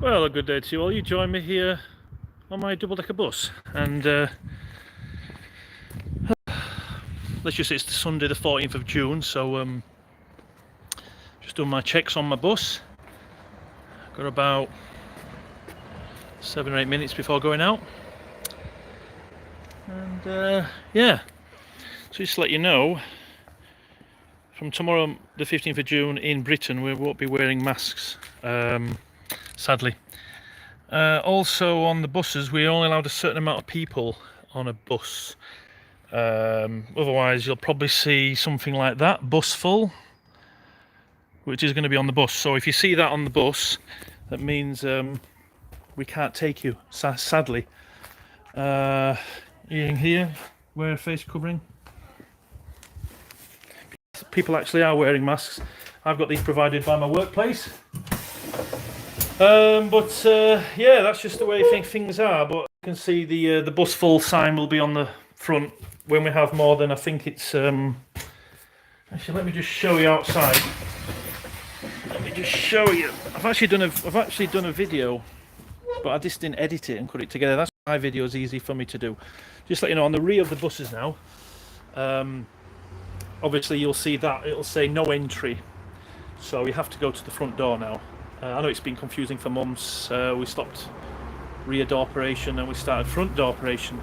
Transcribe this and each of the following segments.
Well, a good day to you all. You join me here on my double-decker bus, and let's just say it's Sunday the 14th of June, so just doing my checks on my bus. Got about 7 or 8 minutes before going out, and yeah, so just to let you know, from tomorrow the 15th of June in Britain we won't be wearing masks, sadly. Also on the buses we're only allowed a certain amount of people on a bus, otherwise you'll probably see something like that, bus full, which is going to be on the bus. So if you see that on the bus, that means we can't take you, sadly. In here, wear a face covering. People actually are wearing masks. I've got these provided by my workplace. Yeah, that's just the way things are. But you can see the bus full sign will be on the front when we have more than, I think it's actually, let me just show you outside. Let me just show you. I've actually done a video, but I just didn't edit it and put it together. That's why my video is easy for me to do. Just let you know, on the rear of the buses now, obviously you'll see that it'll say no entry, so you have to go to the front door now. I know it's been confusing for months. We stopped rear door operation and we started front door operation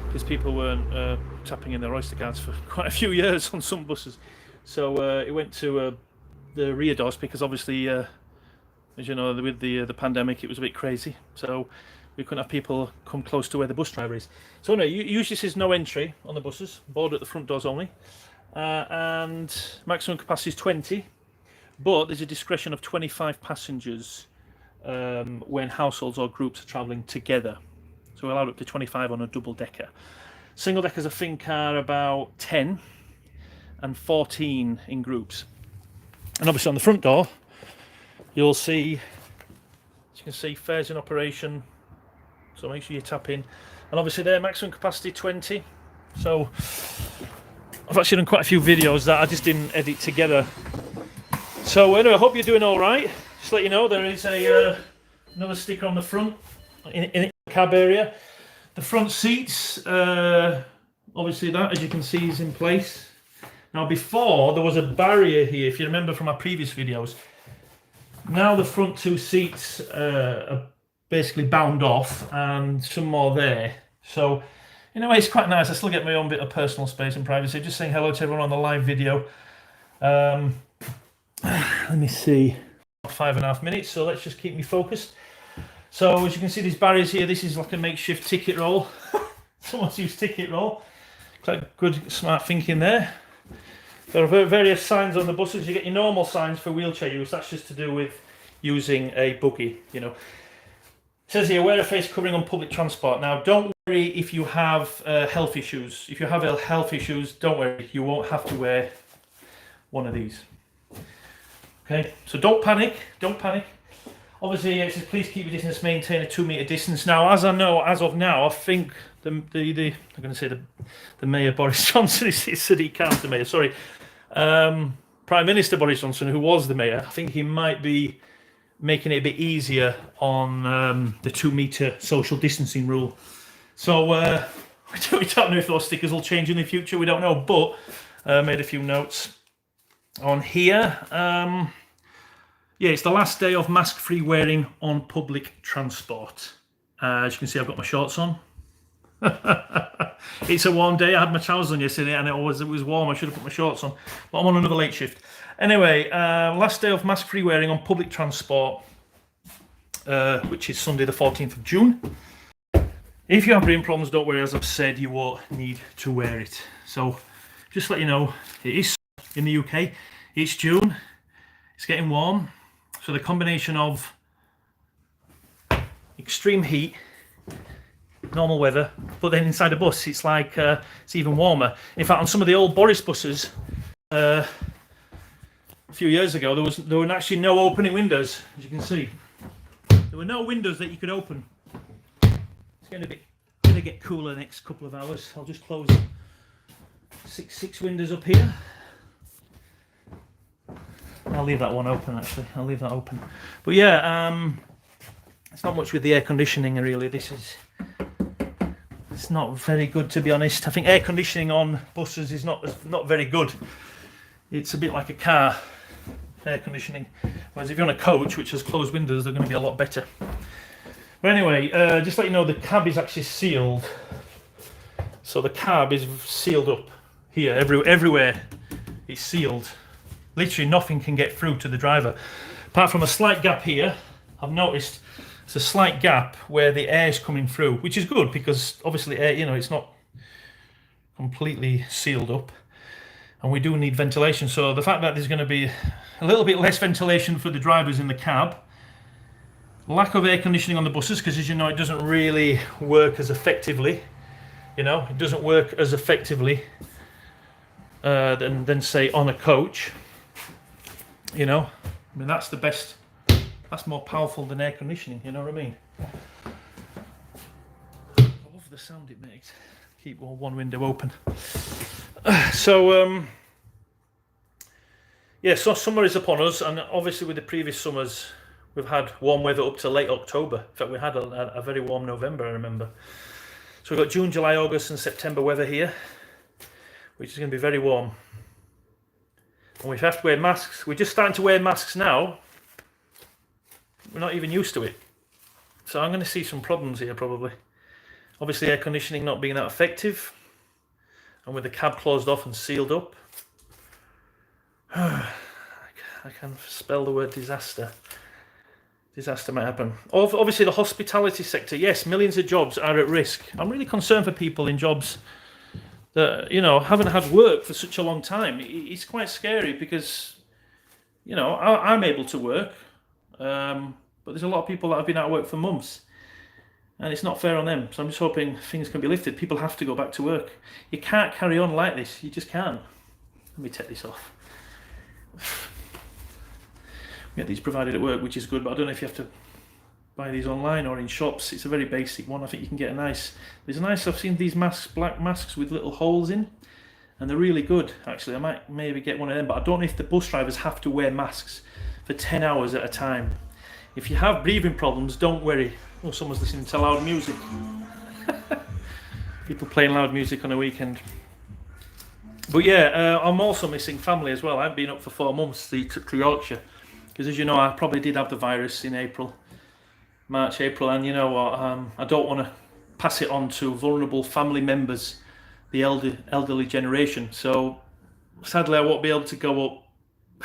because people weren't tapping in their Oyster cards for quite a few years on some buses. So it went to the rear doors because obviously, as you know, with the pandemic, it was a bit crazy. So we couldn't have people come close to where the bus driver is. So no, usually says no entry on the buses, board at the front doors only, and maximum capacity is 20. But there's a discretion of 25 passengers when households or groups are travelling together. So we're allowed up to 25 on a double decker. Single deckers, I think, are about 10 and 14 in groups. And obviously on the front door, you'll see, as you can see, fares in operation. So make sure you tap in. And obviously their maximum capacity 20. So I've actually done quite a few videos that I just didn't edit together. So anyway, I hope you're doing all right. Just to let you know, there is another sticker on the front in the cab area. The front seats, obviously that, as you can see, is in place. Now before, there was a barrier here, if you remember from my previous videos. Now the front two seats are basically bound off and some more there. So in a way, it's quite nice. I still get my own bit of personal space and privacy. Just saying hello to everyone on the live video. Let me see, 5.5 minutes, so let's just keep me focused. So as you can see, these barriers here, this is like a makeshift ticket roll. Someone's used ticket roll. Quite good, smart thinking there. There are various signs on the buses. You get your normal signs for wheelchair use. That's just to do with using a buggy, you know. It says here, wear a face covering on public transport. Now, don't worry if you have health issues. If you have health issues, don't worry. You won't have to wear one of these. Okay, so don't panic, don't panic. Obviously, it says please keep your distance, maintain a 2 metre distance. Now, as I know, as of now, I think I'm going to say the Mayor Boris Johnson is City Council Mayor. Sorry, Prime Minister Boris Johnson, who was the Mayor. I think he might be making it a bit easier on the 2 metre social distancing rule. So we don't know if those stickers will change in the future. We don't know, but made a few notes on here. Yeah, it's the last day of mask-free wearing on public transport. As you can see, I've got my shorts on. It's a warm day. I had my trousers on yesterday and it was warm. I should have put my shorts on, but I'm on another late shift. Anyway, last day of mask-free wearing on public transport, which is Sunday the 14th of June. If you have breathing problems, don't worry. As I've said, you won't need to wear it. So just to let you know, it is in the UK. It's June. It's getting warm. So the combination of extreme heat, normal weather, but then inside a bus it's like it's even warmer. In fact, on some of the old Boris buses a few years ago, there were actually no opening windows. As you can see, there were no windows that you could open. It's going to get cooler the next couple of hours. I'll just close six windows up here. I'll leave that one open, actually. I'll leave that open. But yeah, It's not much with the air conditioning really. It's not very good, to be honest. I think air conditioning on buses is not very good. It's a bit like a car, air conditioning. Whereas if you're on a coach which has closed windows, they're going to be a lot better. But anyway, just to let you know, the cab is actually sealed. So the cab is sealed up here, everywhere it's sealed. Literally nothing can get through to the driver. Apart from a slight gap here, I've noticed it's a slight gap where the air is coming through, which is good because obviously air, you know, it's not completely sealed up. And we do need ventilation. So the fact that there's going to be a little bit less ventilation for the drivers in the cab, lack of air conditioning on the buses, because as you know, it doesn't really work as effectively. You know, it doesn't work as effectively than say on a coach. You know, I mean, that's the best, that's more powerful than air conditioning, you know what I mean? I love the sound it makes. Keep one window open. So, yeah, so summer is upon us, and obviously with the previous summers, we've had warm weather up to late October. In fact, we had a very warm November, I remember. So we've got June, July, August and September weather here, which is going to be very warm. And we have to wear masks. We're just starting to wear masks now. We're not even used to it. So I'm going to see some problems here probably. Obviously air conditioning not being that effective. And with the cab closed off and sealed up. I can spell the word disaster. Disaster might happen. Obviously the hospitality sector, yes, millions of jobs are at risk. I'm really concerned for people in jobs that, you know, haven't had work for such a long time. It's quite scary because, you know, I'm able to work, but there's a lot of people that have been out of work for months, and it's not fair on them. So I'm just hoping things can be lifted. People have to go back to work. You can't carry on like this. You just can't. Let me take this off. We get these provided at work, which is good, but I don't know if you have to buy these online or in shops. It's a very basic one. I think you can get I've seen these masks, black masks with little holes in, and they're really good actually. I might maybe get one of them, but I don't know if the bus drivers have to wear masks for 10 hours at a time. If you have breathing problems, don't worry. Oh, someone's listening to loud music. People playing loud music on a weekend. But yeah, I'm also missing family as well. I've been up for 4 months to Yorkshire, because as you know, I probably did have the virus in March, April, and you know what, I don't want to pass it on to vulnerable family members, the elderly generation. So sadly I won't be able to go up,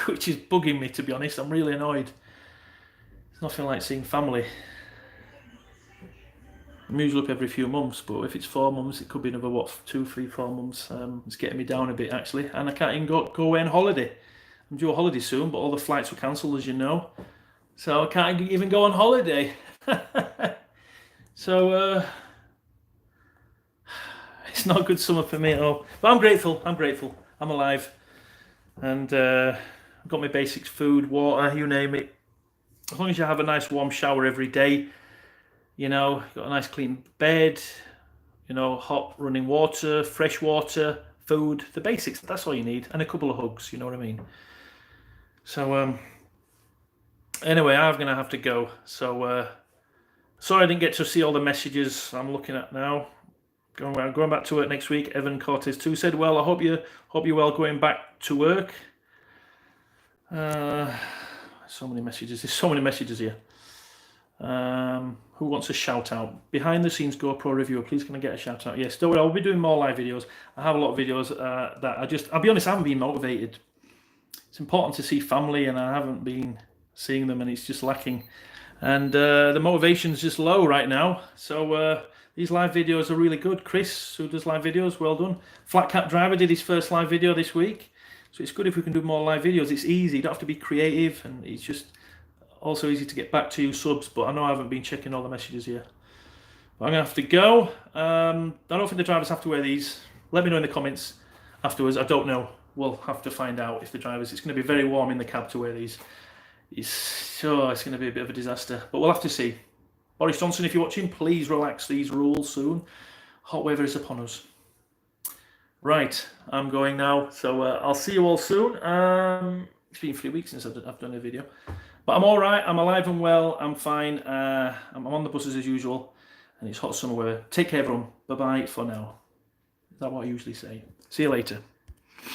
which is bugging me, to be honest. I'm really annoyed. It's nothing like seeing family. I'm usually up every few months, but if it's 4 months, it could be another, what, 2, 3, 4 months. It's getting me down a bit actually, and I can't even go away on holiday. I'm due a holiday soon, but all the flights were cancelled, as you know. So I can't even go on holiday. So it's not a good summer for me at all. But I'm grateful. I'm alive, and I've got my basics: food, water, you name it. As long as you have a nice warm shower every day, you know, got a nice clean bed, you know, hot running water, fresh water, food, the basics. That's all you need, and a couple of hugs. You know what I mean? So anyway, I'm gonna have to go. So sorry I didn't get to see all the messages I'm looking at now. Going back to work next week. Evan Cortez 2 said, well, I hope you're well going back to work. So many messages. There's so many messages here. Who wants a shout out? Behind the scenes GoPro reviewer, please can I get a shout out? Yes, don't worry, I'll be doing more live videos. I have a lot of videos that I'll be honest, I haven't been motivated. It's important to see family, and I haven't been seeing them, and it's just lacking. And the motivation's just low right now. So these live videos are really good. Chris, who does live videos, well done. Flat Cat Driver did his first live video this week. So it's good if we can do more live videos. It's easy, you don't have to be creative, and it's just also easy to get back to you subs. But I know I haven't been checking all the messages here. But I'm going to have to go. I don't think the drivers have to wear these. Let me know in the comments afterwards. I don't know. We'll have to find out if the drivers... It's going to be very warm in the cab to wear these. It's going to be a bit of a disaster. But we'll have to see. Boris Johnson, if you're watching, please relax these rules soon. Hot weather is upon us. Right, I'm going now. So I'll see you all soon. It's been 3 weeks since I've done a video. But I'm all right. I'm alive and well. I'm fine. I'm on the buses as usual, and it's hot summer weather. Take care, everyone. Bye bye for now. Is that what I usually say? See you later.